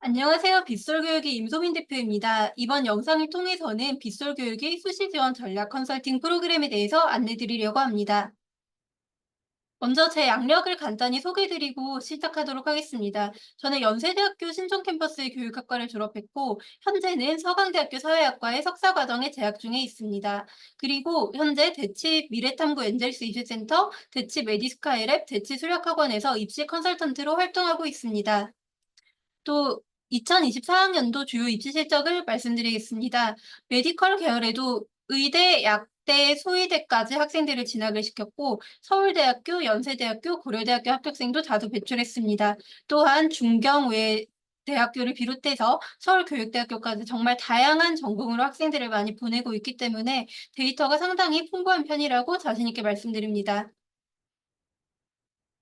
안녕하세요. 빗솔교육의 임소민 대표입니다. 이번 영상을 통해서는 빗솔교육의 수시 지원 전략 컨설팅 프로그램에 대해서 안내드리려고 합니다. 먼저 제 양력을 간단히 소개드리고 시작하도록 하겠습니다. 저는 연세대학교 신촌 캠퍼스의 교육학과를 졸업했고, 현재는 서강대학교 사회학과의 석사과정에 재학 중에 있습니다. 그리고 현재 대치 미래탐구 엔젤스 입시센터, 대치 메디스카이랩, 대치 수력학원에서 입시 컨설턴트로 활동하고 있습니다. 또 2024학년도 주요 입시 실적을 말씀드리겠습니다. 메디컬 계열에도 의대, 약대, 소위대까지 학생들을 진학을 시켰고, 서울대학교, 연세대학교, 고려대학교 합격생도 자주 배출했습니다. 또한 중경외 대학교를 비롯해서 서울교육대학교까지 정말 다양한 전공으로 학생들을 많이 보내고 있기 때문에 데이터가 상당히 풍부한 편이라고 자신 있게 말씀드립니다.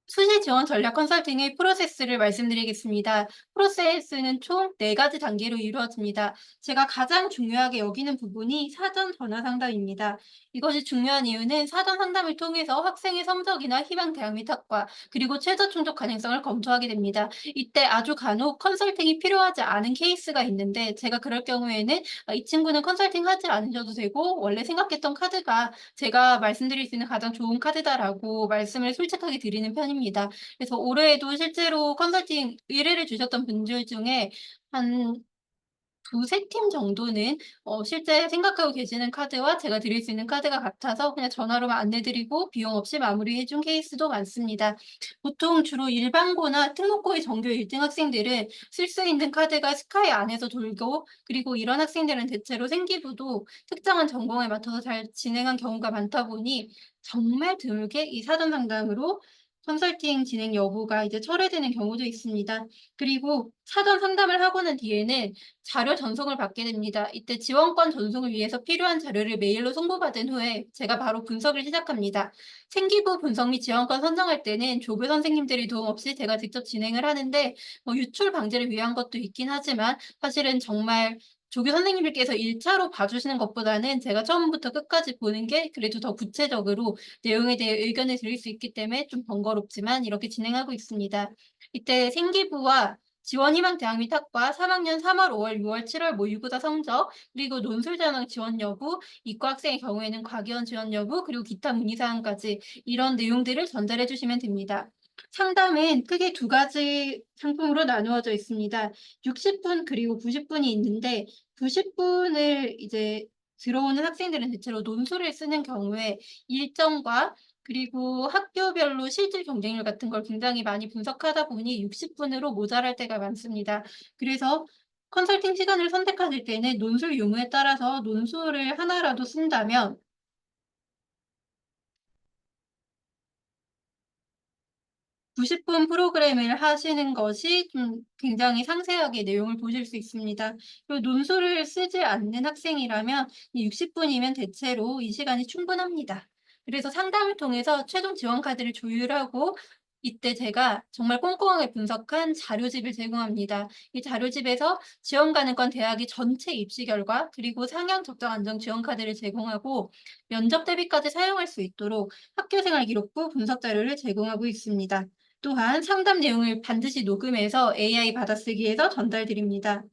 수시 지원 전략 컨설팅의 프로세스를 말씀드리겠습니다. 프로세스는 총 4가지 단계로 이루어집니다. 제가 가장 중요하게 여기는 부분이 사전 전화 상담입니다. 이것이 중요한 이유는 사전 상담을 통해서 학생의 성적이나 희망 대학 및 학과, 그리고 최저 충족 가능성을 검토하게 됩니다. 이때 아주 간혹 컨설팅이 필요하지 않은 케이스가 있는데, 제가 그럴 경우에는 이 친구는 컨설팅 하지 않으셔도 되고 원래 생각했던 카드가 제가 말씀드릴 수 있는 가장 좋은 카드다라고 말씀을 솔직하게 드리는 편입니다. 그래서 올해에도 실제로 컨설팅 의뢰를 주셨던 분들 중에 한 두세 팀 정도는 실제 생각하고 계시는 카드와 제가 드릴 수 있는 카드가 같아서 그냥 전화로만 안내 드리고 비용 없이 마무리해 준 케이스도 많습니다. 보통 주로 일반고나 특목고의 전교 1등 학생들은 쓸 수 있는 카드가 스카이 안에서 돌고, 그리고 이런 학생들은 대체로 생기부도 특정한 전공에 맞춰서 잘 진행한 경우가 많다 보니 정말 드물게 이 사전 상담으로 컨설팅 진행 여부가 이제 철회되는 경우도 있습니다. 그리고 사전 상담을 하고 난 뒤에는 자료 전송을 받게 됩니다. 이때 지원권 전송을 위해서 필요한 자료를 메일로 송부받은 후에 제가 바로 분석을 시작합니다. 생기부 분석 및 지원권 선정할 때는 조교 선생님들의 도움 없이 제가 직접 진행을 하는데, 유출 방지를 위한 것도 있긴 하지만 사실은 정말 조교 선생님들께서 1차로 봐주시는 것보다는 제가 처음부터 끝까지 보는 게 그래도 더 구체적으로 내용에 대해 의견을 드릴 수 있기 때문에 좀 번거롭지만 이렇게 진행하고 있습니다. 이때 생기부와 지원 희망 대학 및 학과 3학년 3월, 5월, 6월, 7월 모의고사 성적, 그리고 논술 전형 지원 여부, 이과 학생의 경우에는 과기원 지원 여부, 그리고 기타 문의 사항까지 이런 내용들을 전달해 주시면 됩니다. 상담은 크게 2가지 상품으로 나누어져 있습니다. 60분 그리고 90분이 있는데, 90분을 이제 들어오는 학생들은 대체로 논술을 쓰는 경우에 일정과 그리고 학교별로 실질 경쟁률 같은 걸 굉장히 많이 분석하다 보니 60분으로 모자랄 때가 많습니다. 그래서 컨설팅 시간을 선택하실 때는 논술 유무에 따라서 논술을 하나라도 쓴다면 90분 프로그램을 하시는 것이 좀 굉장히 상세하게 내용을 보실 수 있습니다. 그리고 논술을 쓰지 않는 학생이라면 이 60분이면 대체로 이 시간이 충분합니다. 그래서 상담을 통해서 최종 지원 카드를 조율하고, 이때 제가 정말 꼼꼼하게 분석한 자료집을 제공합니다. 이 자료집에서 지원 가능권 대학의 전체 입시 결과, 그리고 상향 적정 안정 지원 카드를 제공하고 면접 대비까지 사용할 수 있도록 학교생활 기록부 분석 자료를 제공하고 있습니다. 또한 상담 내용을 반드시 녹음해서 AI 받아쓰기해서 전달드립니다.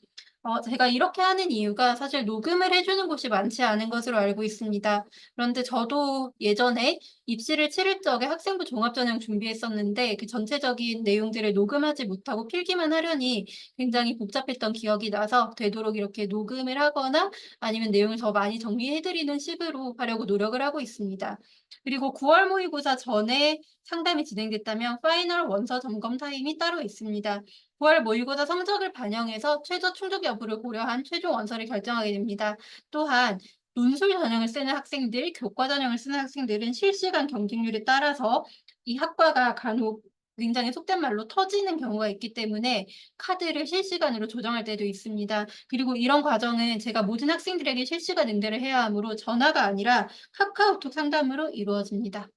제가 이렇게 하는 이유가 사실 녹음을 해 주는 곳이 많지 않은 것으로 알고 있습니다. 그런데 저도 예전에 입시를 치를 적에 학생부 종합전형 준비했었는데, 그 전체적인 내용들을 녹음하지 못하고 필기만 하려니 굉장히 복잡했던 기억이 나서 되도록 이렇게 녹음을 하거나 아니면 내용을 더 많이 정리해 드리는 식으로 하려고 노력을 하고 있습니다. 그리고 9월 모의고사 전에 상담이 진행됐다면 파이널 원서 점검 타임이 따로 있습니다. 9월 모의고사 성적을 반영해서 최저 충족 여부를 고려한 최종 원서를 결정하게 됩니다. 또한 논술 전형을 쓰는 학생들, 교과 전형을 쓰는 학생들은 실시간 경쟁률에 따라서 이 학과가 간혹 굉장히 속된 말로 터지는 경우가 있기 때문에 카드를 실시간으로 조정할 때도 있습니다. 그리고 이런 과정은 제가 모든 학생들에게 실시간 응대를 해야 하므로 전화가 아니라 카카오톡 상담으로 이루어집니다.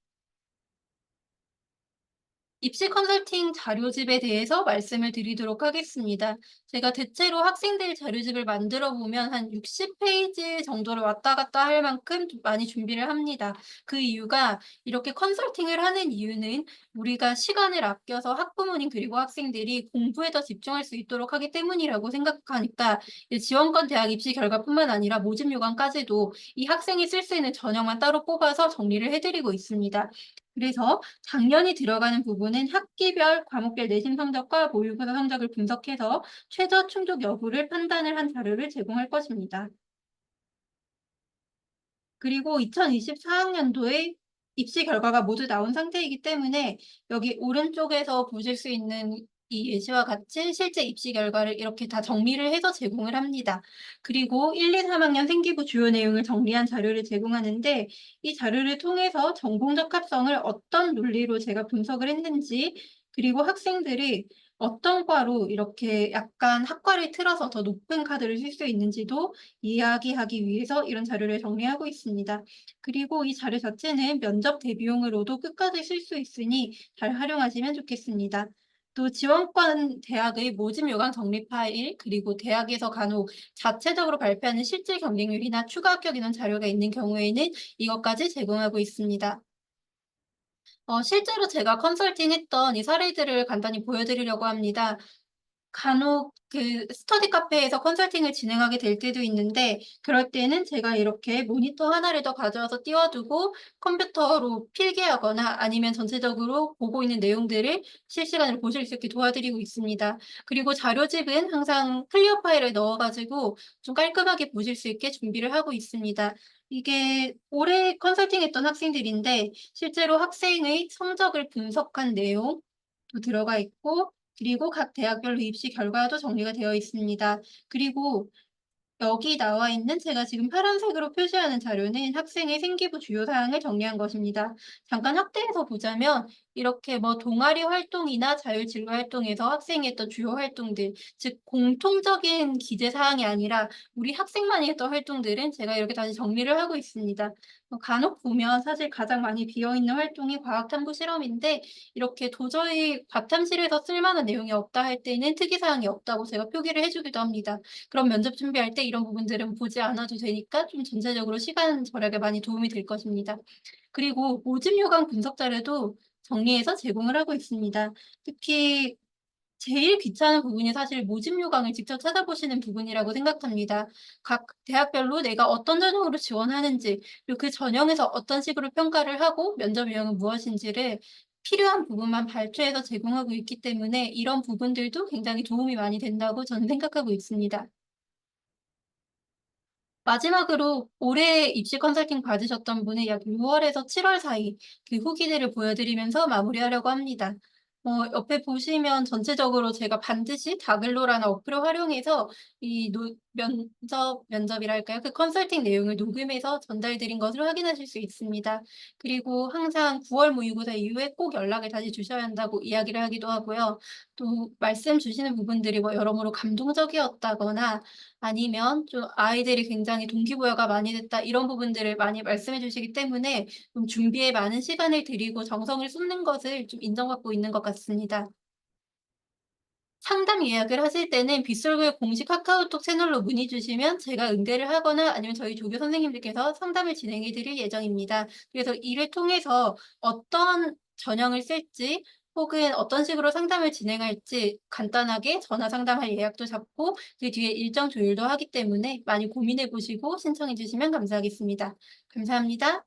입시 컨설팅 자료집에 대해서 말씀을 드리도록 하겠습니다. 제가 대체로 학생들 자료집을 만들어 보면 한 60페이지 정도를 왔다 갔다 할 만큼 좀 많이 준비를 합니다. 그 이유가 이렇게 컨설팅을 하는 이유는 우리가 시간을 아껴서 학부모님 그리고 학생들이 공부에 더 집중할 수 있도록 하기 때문이라고 생각하니까 이 지원권 대학 입시 결과뿐만 아니라 모집 요강까지도 이 학생이 쓸 수 있는 전형만 따로 뽑아서 정리를 해 드리고 있습니다. 그래서 작년이 들어가는 부분은 학기별, 과목별 내신 성적과 모의고사 성적을 분석해서 최저 충족 여부를 판단을 한 자료를 제공할 것입니다. 그리고 2024학년도에 입시 결과가 모두 나온 상태이기 때문에 여기 오른쪽에서 보실 수 있는 이 예시와 같이 실제 입시 결과를 이렇게 다 정리를 해서 제공을 합니다. 그리고 1, 2, 3학년 생기부 주요 내용을 정리한 자료를 제공하는데 이 자료를 통해서 전공 적합성을 어떤 논리로 제가 분석을 했는지 그리고 학생들이 어떤 과로 이렇게 약간 학과를 틀어서 더 높은 카드를 쓸 수 있는지도 이야기하기 위해서 이런 자료를 정리하고 있습니다. 그리고 이 자료 자체는 면접 대비용으로도 끝까지 쓸 수 있으니 잘 활용하시면 좋겠습니다. 또 지원권 대학의 모집 요강 정리 파일, 그리고 대학에서 간혹 자체적으로 발표하는 실질 경쟁률이나 추가 합격 인원 자료가 있는 경우에는 이것까지 제공하고 있습니다. 실제로 제가 컨설팅했던 이 사례들을 간단히 보여드리려고 합니다. 간혹 그 스터디 카페에서 컨설팅을 진행하게 될 때도 있는데 그럴 때는 제가 이렇게 모니터 하나를 더 가져와서 띄워 두고 컴퓨터로 필기하거나 아니면 전체적으로 보고 있는 내용들을 실시간으로 보실 수 있게 도와드리고 있습니다. 그리고 자료집은 항상 클리어 파일을 넣어 가지고 좀 깔끔하게 보실 수 있게 준비를 하고 있습니다. 이게 오래 컨설팅했던 학생들인데 실제로 학생의 성적을 분석한 내용도 들어가 있고 그리고 각 대학별로 입시 결과도 정리가 되어 있습니다. 그리고 여기 나와 있는 제가 지금 파란색으로 표시하는 자료는 학생의 생기부 주요 사항을 정리한 것입니다. 잠깐 확대해서 보자면 이렇게 뭐 동아리 활동이나 자율진로 활동에서 학생이 했던 주요 활동들, 즉 공통적인 기재 사항이 아니라 우리 학생만이 했던 활동들은 제가 이렇게 다시 정리를 하고 있습니다. 간혹 보면 사실 가장 많이 비어 있는 활동이 과학 탐구 실험인데 이렇게 도저히 과탐실에서 쓸 만한 내용이 없다 할 때는 특이 사항이 없다고 제가 표기를 해 주기도 합니다. 그럼 면접 준비할 때 이런 부분들은 보지 않아도 되니까 좀 전체적으로 시간 절약에 많이 도움이 될 것입니다. 그리고 모집 요강 분석 자료도 정리해서 제공을 하고 있습니다. 특히 제일 귀찮은 부분이 사실 모집 요강을 직접 찾아보시는 부분이라고 생각합니다. 각 대학별로 내가 어떤 전형으로 지원하는지, 그리고 그 전형에서 어떤 식으로 평가를 하고 면접 유형은 무엇인지를 필요한 부분만 발췌해서 제공하고 있기 때문에 이런 부분들도 굉장히 도움이 많이 된다고 저는 생각하고 있습니다. 마지막으로 올해 입시 컨설팅 받으셨던 분의 약 6월에서 7월 사이 그 후기들을 보여드리면서 마무리하려고 합니다. 옆에 보시면 전체적으로 제가 반드시 다글로라는 어플을 활용해서 이 면접이랄까요? 그 컨설팅 내용을 녹음해서 전달드린 것을 확인하실 수 있습니다. 그리고 항상 9월 모의고사 이후에 꼭 연락을 다시 주셔야 한다고 이야기를 하기도 하고요. 또 말씀 주시는 부분들이 뭐 여러모로 감동적이었다거나 아니면 좀 아이들이 굉장히 동기부여가 많이 됐다 이런 부분들을 많이 말씀해 주시기 때문에 좀 준비에 많은 시간을 들이고 정성을 쏟는 것을 좀 인정받고 있는 것 같습니다. 상담 예약을 하실 때는 빗솔교육 공식 카카오톡 채널로 문의 주시면 제가 응대를 하거나 아니면 저희 조교 선생님들께서 상담을 진행해 드릴 예정입니다. 그래서 이를 통해서 어떤 전형을 쓸지 혹은 어떤 식으로 상담을 진행할지 간단하게 전화 상담할 예약도 잡고 그 뒤에 일정 조율도 하기 때문에 많이 고민해 보시고 신청해 주시면 감사하겠습니다. 감사합니다.